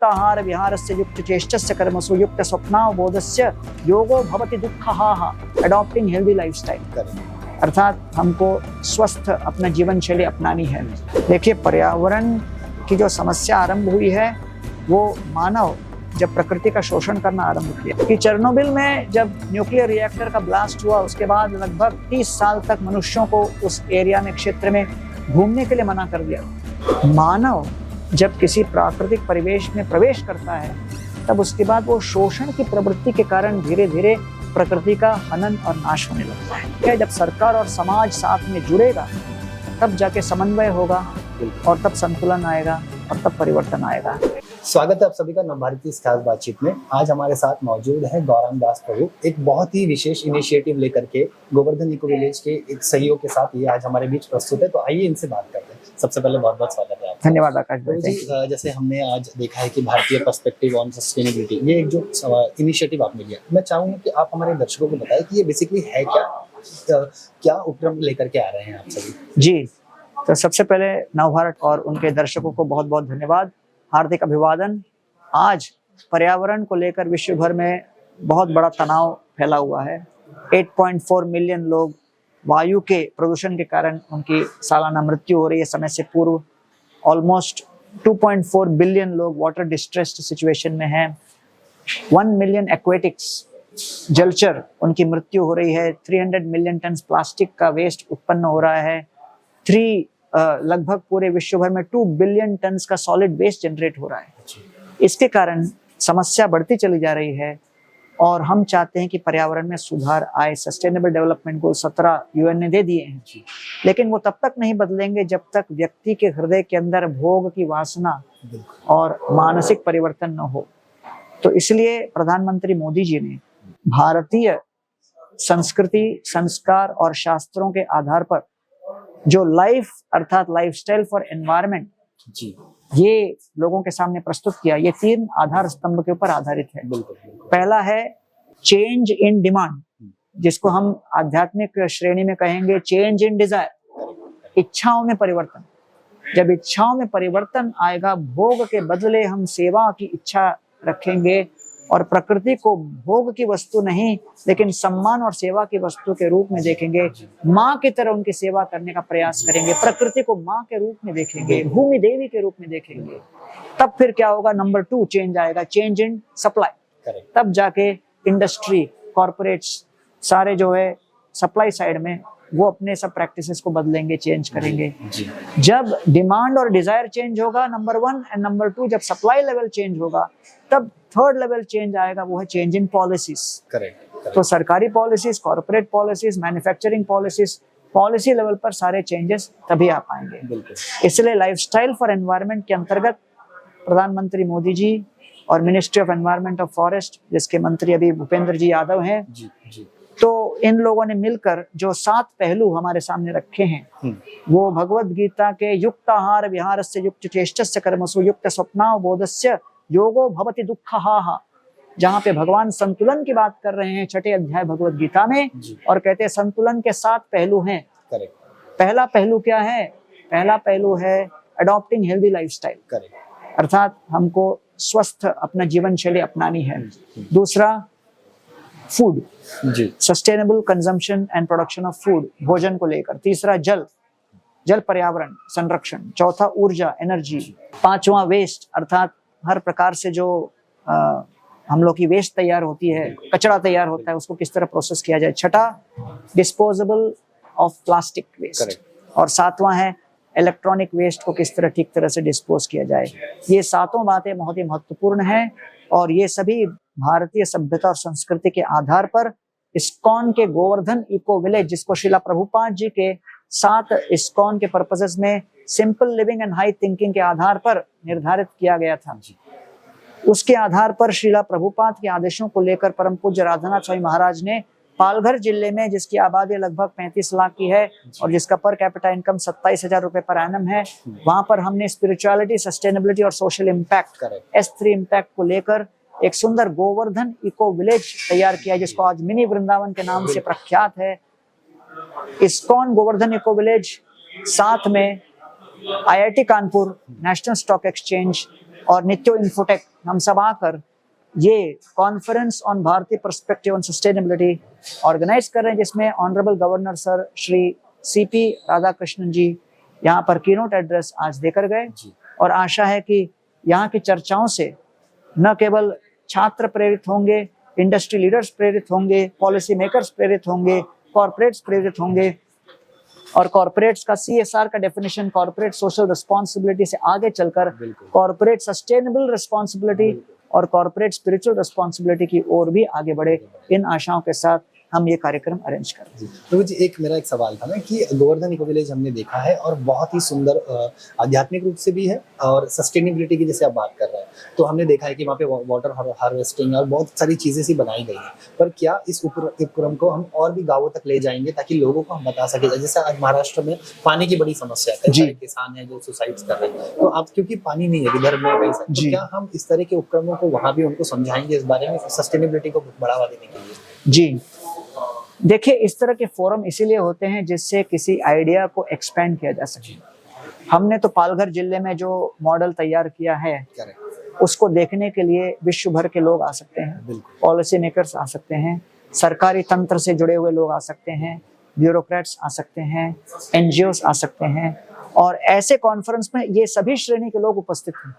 आहार विहारस्य युक्त चेष्टस्य कर्मसु युक्त स्वप्नावबोधस्य योगो भवति दुःखः। अडॉप्टिंग हेल्दी लाइफस्टाइल, अर्थात हमको स्वस्थ अपना जीवन शैली अपनानी है। देखिए, पर्यावरण की जो समस्या आरंभ हुई है वो मानव जब प्रकृति का शोषण करना आरंभ किया कि चेरनोबिल में जब न्यूक्लियर रिएक्टर का ब्लास्ट हुआ, उसके बाद लगभग 30 साल तक मनुष्यों को उस एरिया में, क्षेत्र में घूमने के लिए मना कर दिया। मानव जब किसी प्राकृतिक परिवेश में प्रवेश करता है तब उसके बाद वो शोषण की प्रवृत्ति के कारण धीरे धीरे प्रकृति का हनन और नाश होने लगता है। जब सरकार और समाज साथ में जुड़ेगा तब जाके समन्वय होगा और तब संतुलन आएगा और तब परिवर्तन आएगा। स्वागत है आप सभी का नवभारती इस खास बातचीत में। आज हमारे साथ मौजूद है गौरांग दास प्रभु, एक बहुत ही विशेष इनिशिएटिव लेकर के गोवर्धन इको विलेज के एक सहयोग के साथ ये आज हमारे बीच प्रस्तुत है। तो आइए इनसे बात करते हैं। सबसे पहले बहुत बहुत स्वागत है आपका। धन्यवाद आकाश भाई। जी, जैसे हमने आज देखा है कि भारतीय पर्सपेक्टिव ऑन सस्टेनेबिलिटी, ये एक जो इनिशिएटिव आपने लिया, मैं चाहूंगा कि आप हमारे दर्शकों को बताएं कि ये बेसिकली है क्या उपक्रम लेकर के आ रहे हैं आप सभी। जी, तो सबसे पहले नवभारत और उनके दर्शकों को बहुत बहुत धन्यवाद, हार्दिक अभिवादन। आज पर्यावरण को लेकर विश्व भर में बहुत बड़ा तनाव फैला हुआ है। 8.4 मिलियन लोग वायु के प्रदूषण के कारण उनकी सालाना मृत्यु हो रही है समय से पूर्व। ऑलमोस्ट 2.4 बिलियन लोग वाटर डिस्ट्रेस्ड सिचुएशन में हैं। 1 मिलियन एक्वेटिक्स जलचर, उनकी मृत्यु हो रही है। 300 मिलियन टन प्लास्टिक का वेस्ट उत्पन्न हो रहा है। लगभग पूरे विश्व भर में 2 बिलियन टन का सॉलिड वेस्ट जनरेट हो रहा है। इसके कारण समस्या बढ़ती चली जा रही है और हम चाहते हैं कि पर्यावरण में सुधार आए। सस्टेनेबल डेवलपमेंट गोल 17 यूएन ने दे दिए हैं, लेकिन वो तब तक नहीं बदलेंगे जब तक व्यक्ति के हृदय के अंदर भोग की वासना और मानसिक परिवर्तन न हो। तो इसलिए प्रधानमंत्री मोदी जी ने भारतीय संस्कृति, संस्कार और शास्त्रों के आधार पर जो लाइफ अर्थात लाइफस्टाइल फॉर एनवायरनमेंट, ये लोगों के सामने प्रस्तुत किया। ये 3 आधार स्तंभ के ऊपर आधारित है। पहला है चेंज इन डिमांड, जिसको हम आध्यात्मिक श्रेणी में कहेंगे चेंज इन डिजायर, इच्छाओं में परिवर्तन। जब इच्छाओं में परिवर्तन आएगा, भोग के बदले हम सेवा की इच्छा रखेंगे और प्रकृति को भोग की वस्तु नहीं लेकिन सम्मान और सेवा की वस्तु के रूप में देखेंगे। माँ की तरह उनकी सेवा करने का प्रयास करेंगे, प्रकृति को माँ के रूप में देखेंगे, भूमि देवी के रूप में देखेंगे। तब फिर क्या होगा? नंबर 2 चेंज आएगा, चेंज इन सप्लाई। तब जाके इंडस्ट्री, कॉर्पोरेट्स सारे जो है सप्लाई साइड में वो अपने सब प्रैक्टिसेस को बदलेंगे, चेंज करेंगे। जब डिमांड और डिजायर चेंज होगा, नंबर 1 एंड नंबर 2, जब सप्लाई लेवल चेंज होगा तब 3rd लेवल चेंज आएगा, वो है चेंज इन पॉलिसीज। तो सरकारी policies, corporate policies, manufacturing policies, policy level पर सारे चेंजेस तभी आ पाएंगे। इसलिए लाइफस्टाइल फॉर एनवायरनमेंट के अंतर्गत प्रधानमंत्री मोदी जी और ministry of environment of forest, जिसके मंत्री अभी भूपेंद्र जी यादव हैं, तो इन लोगों ने मिलकर जो 7 पहलू हमारे सामने रखे हैं, वो भगवद गीता के युक्त आहार विहारस्य युक्त चेष्टस्य कर्मसु युक्त स्वप्नावबोधस्य योगो भवति दुःखः, जहाँ पे भगवान संतुलन की बात कर रहे हैं 6ठे अध्याय भगवद गीता में, और कहते हैं संतुलन के 7 पहलू हैं। पहला पहलू क्या है? पहला पहलू है अडॉप्टिंग हेल्दी लाइफस्टाइल, अर्थात हमको स्वस्थ अपना जीवन शैली अपनानी है। दूसरा food, sustainable consumption and production of food, भोजन को लेकर। तीसरा जल पर्यावरण संरक्षण। चौथा ऊर्जा, एनर्जी। 5वां वेस्ट, अर्थात हर प्रकार से जो हम लोग की वेस्ट तैयार होती है, कचरा तैयार होता है, उसको किस तरह प्रोसेस किया जाए। 6ठा डिस्पोजेबल ऑफ प्लास्टिक वेस्ट, और 7वां है इलेक्ट्रॉनिक वेस्ट को किस तरह ठीक तरह से डिस्पोज किया जाए। ये 7 बातें बहुत ही महत्वपूर्ण हैं और ये सभी भारतीय सभ्यता और संस्कृति के आधार पर इस्कॉन के गोवर्धन इको विलेज, जिसको श्रीला प्रभुपाद जी के 7 इस्कॉन के पर्पसेस में simple living and high thinking के आधार पर निर्धारित किया गया था। उसके आधार पर श्रीला प्रभुपाद के आदेशों को लेकर परम पूज्य राधानाथ स्वामी महाराज ने पालघर जिले में, जिसकी आबादी लगभग 35 लाख की है और जिसका पर कैपिटा इनकम 27,000 रुपए पर एनम है, वहां पर हमने स्पिरिचुअलिटी, सस्टेनेबिलिटी और सोशल इम्पैक्ट S3 इम्पैक्ट को लेकर एक सुंदर गोवर्धन इको विलेज तैयार किया, जिसको आज मिनी वृंदावन के नाम से प्रख्यात है। इस्कॉन गोवर्धन इको विलेज, साथ में IIT Kanpur, national stock exchange और नित्यो इन्फोटेक हम सब आकर ये conference on Bharatiya perspective on sustainability organise कर रहे हैं, जिसमें honourable governor sir Shri CP Radhakrishnan ji यहाँ पर कीनोट एड्रेस आज देकर गए। और आशा है कि यहाँ की चर्चाओं से न केवल छात्र प्रेरित होंगे, इंडस्ट्री लीडर्स प्रेरित होंगे, पॉलिसी मेकर्स प्रेरित होंगे, कॉर्पोरेट्स प्रेरित होंगे, और कॉर्पोरेट्स का CSR का डेफिनेशन कॉर्पोरेट सोशल रिस्पॉन्सिबिलिटी से आगे चलकर कॉर्पोरेट सस्टेनेबल रिस्पॉन्सिबिलिटी और कॉर्पोरेट स्पिरिचुअल रिस्पॉन्सिबिलिटी की ओर भी आगे बढ़े, इन आशाओं के साथ हम ये कार्यक्रम अरेंज कर रहे हैं। प्रभु जी, मेरा एक सवाल था ना कि गोवर्धन इको विलेज हमने देखा है और बहुत ही सुंदर आध्यात्मिक रूप से भी है और सस्टेनेबिलिटी की जैसे आप बात कर रहे हैं, तो हमने देखा है कि वहाँ पे वाटर हार्वेस्टिंग और बहुत सारी चीजें सी बनाई गई हैं। पर क्या इस उपक्रम को हम और भी गांवों तक ले जाएंगे ताकि लोगों को हम बता सके? जैसे आज महाराष्ट्र में पानी की बड़ी समस्या है, कई सारे किसान हैं जो सुसाइड कर रहे हैं, तो अब क्योंकि पानी नहीं है विदर्भ में कई सारे, तो क्या हम इस तरह के उपक्रमों को वहाँ भी उनको समझाएंगे इस बारे में सस्टेनेबिलिटी को बढ़ावा देने के लिए? जी देखिए, इस तरह के फोरम इसीलिए होते हैं जिससे किसी आइडिया को एक्सपेंड किया जा सके। हमने तो पालघर जिले में जो मॉडल तैयार किया है उसको देखने के लिए विश्व भर के लोग आ सकते हैं, पॉलिसी मेकर्स आ सकते हैं, सरकारी तंत्र से जुड़े हुए लोग आ सकते हैं, ब्यूरोक्रेट्स आ सकते हैं, NGOs आ सकते हैं, और ऐसे कॉन्फ्रेंस में ये सभी श्रेणी के लोग उपस्थित हैं।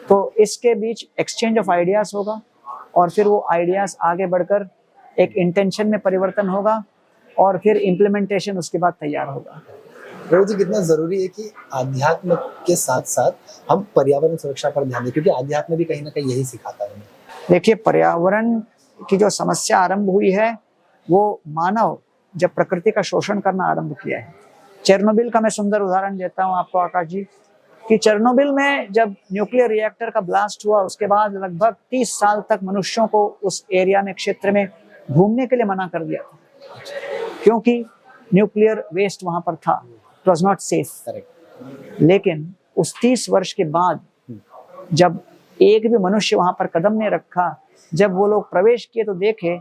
तो इसके बीच एक्सचेंज ऑफ आइडियाज होगा और फिर वो आइडियाज आगे बढ़कर एक इंटेंशन में परिवर्तन होगा और फिर इम्प्लीमेंटेशन उसके बाद तैयार होगा। प्रभु जी, कितना जरूरी है कि आध्यात्म के साथ साथ हम पर्यावरण सुरक्षा पर ध्यान दें, क्योंकि आध्यात्म भी कहीं ना कहीं यही सिखाता है। देखिए, पर्यावरण की जो समस्या आरंभ हुई है वो मानव जब प्रकृति का शोषण करना आरंभ किया है। चेरनोबिल का मैं सुंदर उदाहरण देता हूँ आपको आकाश जी, कि चेरनोबिल में जब न्यूक्लियर रिएक्टर का ब्लास्ट हुआ उसके बाद लगभग 30 साल तक मनुष्यों को उस एरिया में, क्षेत्र में घूमने के लिए मना कर दिया था, क्योंकि न्यूक्लियर वेस्ट वहां पर था, इट वाज नॉट सेफ। लेकिन उस 30 वर्ष के बाद जब एक भी मनुष्य वहां पर कदम नहीं रखा, जब वो लोग प्रवेश किए तो देखे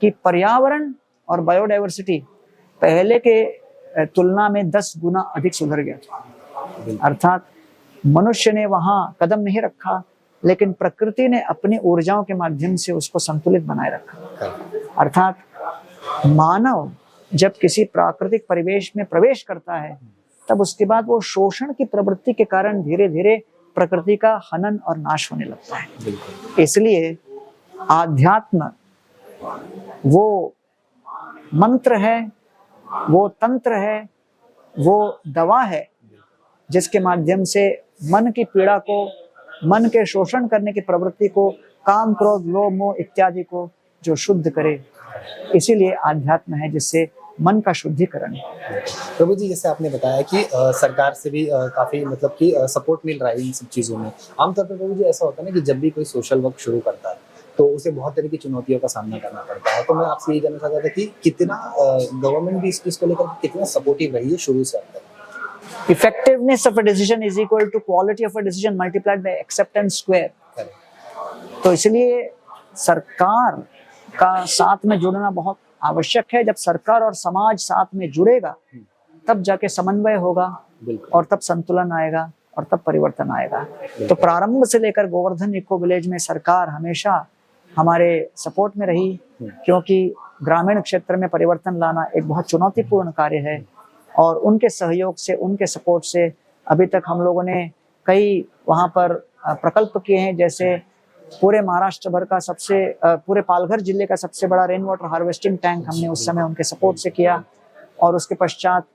कि पर्यावरण और बायोडाइवर्सिटी पहले के तुलना में 10 गुना अधिक सुधर गया था। अर्थात मनुष्य ने वहां कदम नहीं रखा, लेकिन प्रकृति ने अपनी ऊर्जाओं के माध्यम से उसको संतुलित बनाए रखा। अर्थात मानव जब किसी प्राकृतिक परिवेश में प्रवेश करता है तब उसके बाद वो शोषण की प्रवृत्ति के कारण धीरे धीरे प्रकृति का हनन और नाश होने लगता है। इसलिए आध्यात्म वो मंत्र है, वो तंत्र है, वो दवा है जिसके माध्यम से मन की पीड़ा को, मन के शोषण करने की प्रवृत्ति को, काम क्रोध लोभ मोह इत्यादि को जो शुद्ध करे। इसीलिए आध्यात्म है जिससे मन का शुद्धिकरण है। प्रभु जी, जैसे आपने बताया कि सरकार से भी काफी मतलब कि सपोर्ट मिल रहा है इन सब चीजों में। आमतौर पर प्रभु जी ऐसा होता है ना कि जब भी कोई सोशल वर्क शुरू करता है तो उसे बहुत तरह की चुनौतियों का सामना करना पड़ता है। तो मैं आपसे यही जानना चाहता था कि कितना गवर्नमेंट भी इस चीज को लेकर कितना सपोर्टिव रही है शुरू से अब तक? Effectiveness of a decision is equal to quality of a decision multiplied by acceptance square. तो इसलिए सरकार का साथ में जुड़ना बहुत आवश्यक है। जब सरकार और समाज साथ में जुड़ेगा तब जाके समन्वय होगा और तब संतुलन आएगा और तब परिवर्तन आएगा। तो प्रारंभ से लेकर गोवर्धन इको विलेज में सरकार हमेशा हमारे सपोर्ट में रही, क्योंकि ग्रामीण क्षेत्र में परिवर्तन लाना एक बहुत चुनौतीपूर्ण कार्य है और उनके सहयोग से, उनके सपोर्ट से अभी तक हम लोगों ने कई वहाँ पर प्रकल्प किए हैं। जैसे पूरे महाराष्ट्र भर का पूरे पालघर जिले का सबसे बड़ा रेन वाटर हार्वेस्टिंग टैंक हमने उस समय उनके सपोर्ट से किया। और उसके पश्चात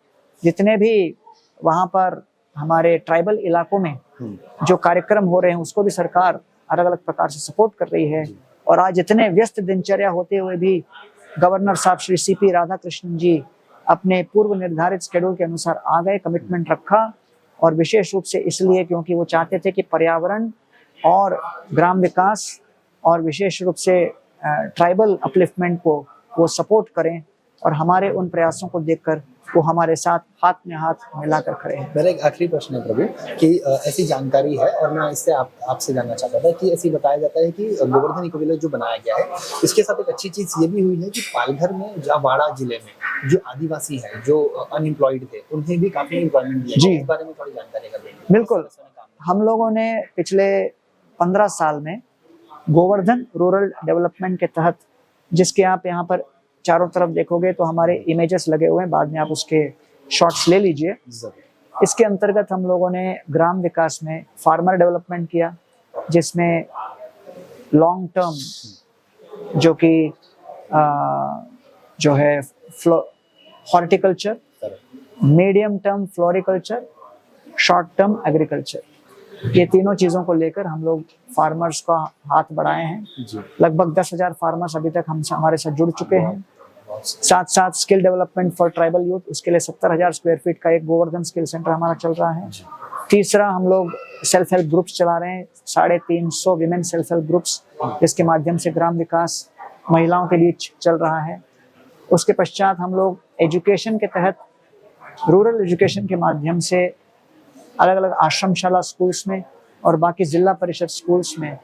जितने भी वहाँ पर हमारे ट्राइबल इलाकों में जो कार्यक्रम हो रहे हैं उसको भी सरकार अलग अलग प्रकार से सपोर्ट कर रही है। और आज इतने व्यस्त दिनचर्या होते हुए भी गवर्नर साहब श्री CP राधाकृष्णन जी अपने पूर्व निर्धारित शेड्यूल के अनुसार आ गए, कमिटमेंट रखा। और विशेष रूप से इसलिए क्योंकि वो चाहते थे कि पर्यावरण और ग्राम विकास और विशेष रूप से ट्राइबल अपलिफ्टमेंट को वो सपोर्ट करें। और हमारे उन प्रयासों को देखकर वो हमारे साथ हाथ में हाथ मिलाकर खड़े हैं। मेरा एक आखिरी प्रश्न है प्रभु कि ऐसी जानकारी है और मैं इससे आपसे जानना चाहता था कि ऐसी बताया जाता है कि गोवर्धन इको विलेज जो बनाया गया है इसके साथ एक अच्छी चीज ये भी हुई है कि पालघर में जावाड़ा जिले में जो आदिवासी है, जो अनएम्प्लॉयड थे, उन्हें भी काफी एम्प्लॉयमेंट दिया। इस बारे में थोड़ी जानकारी कर देंगे? बिल्कुल। हम लोगों ने पिछले 15 साल में गोवर्धन रूरल डेवलपमेंट के तहत, जिसके आप यहाँ पर चारों तरफ देखोगे तो हमारे इमेजेस लगे हुए हैं, बाद में आप उसके शॉट्स ले लीजिए। इसके अंतर्गत हम लोगों ने ग्राम विकास में फार्मर डेवलपमेंट किया, जिसमें लॉन्ग टर्म जो कि जो है horticulture, medium term floriculture, short term agriculture, ये तीनों चीज़ों को लेकर हम लोग फार्मर्स का हाथ बढ़ाए हैं। लगभग 10,000 फार्मर्स अभी तक हमारे साथ जुड़ चुके हैं। साथ साथ skill development for tribal youth, उसके लिए 70,000 स्क्वायर फीट का एक गोवर्धन स्किल सेंटर हमारा चल रहा है। तीसरा, हम लोग सेल्फ हेल्प ग्रुप्स चला रहे हैं, 350 विमेन सेल्फ हेल्प ग्रुप्स, जिसके माध्यम से ग्राम विकास महिलाओं के लिए चल रहा है। उसके पश्चात हम लोग एजुकेशन के तहत, रूरल एजुकेशन के माध्यम से अलग अलग आश्रमशाला स्कूल्स में और बाकी जिला परिषद स्कूल्स में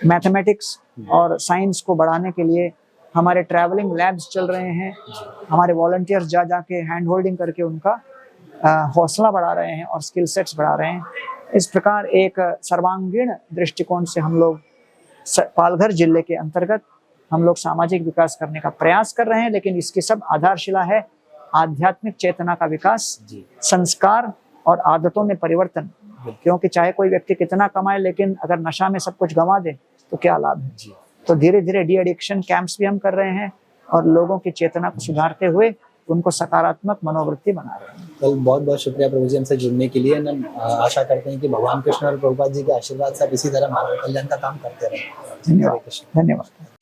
मैथमेटिक्स और साइंस को बढ़ाने के लिए हमारे ट्रैवलिंग लैब्स चल रहे हैं। हमारे वॉलंटियर्स जा जाके हैंड होल्डिंग करके उनका हौसला बढ़ा रहे हैं और स्किल सेट्स बढ़ा रहे हैं। इस प्रकार एक सर्वांगीण दृष्टिकोण से हम लोग पालघर जिले के अंतर्गत हम लोग सामाजिक विकास करने का प्रयास कर रहे हैं, लेकिन इसकी सब आधारशिला है आध्यात्मिक चेतना का विकास, संस्कार और आदतों में परिवर्तन। क्योंकि चाहे कोई व्यक्ति कितना कमाए, लेकिन अगर नशा में सब कुछ गंवा दे तो क्या लाभ है। तो धीरे धीरे डी एडिक्शन कैंप्स भी हम कर रहे हैं और लोगों की चेतना को सुधारते हुए उनको सकारात्मक मनोवृत्ति बना रहे हैं। कल बहुत बहुत शुक्रिया प्रभु जी हमसे जुड़ने के लिए। हम आशा करते हैं कि भगवान कृष्ण और प्रभुपाद जी के आशीर्वाद से आप इसी तरह मानव कल्याण का काम करते रहें। धन्यवाद।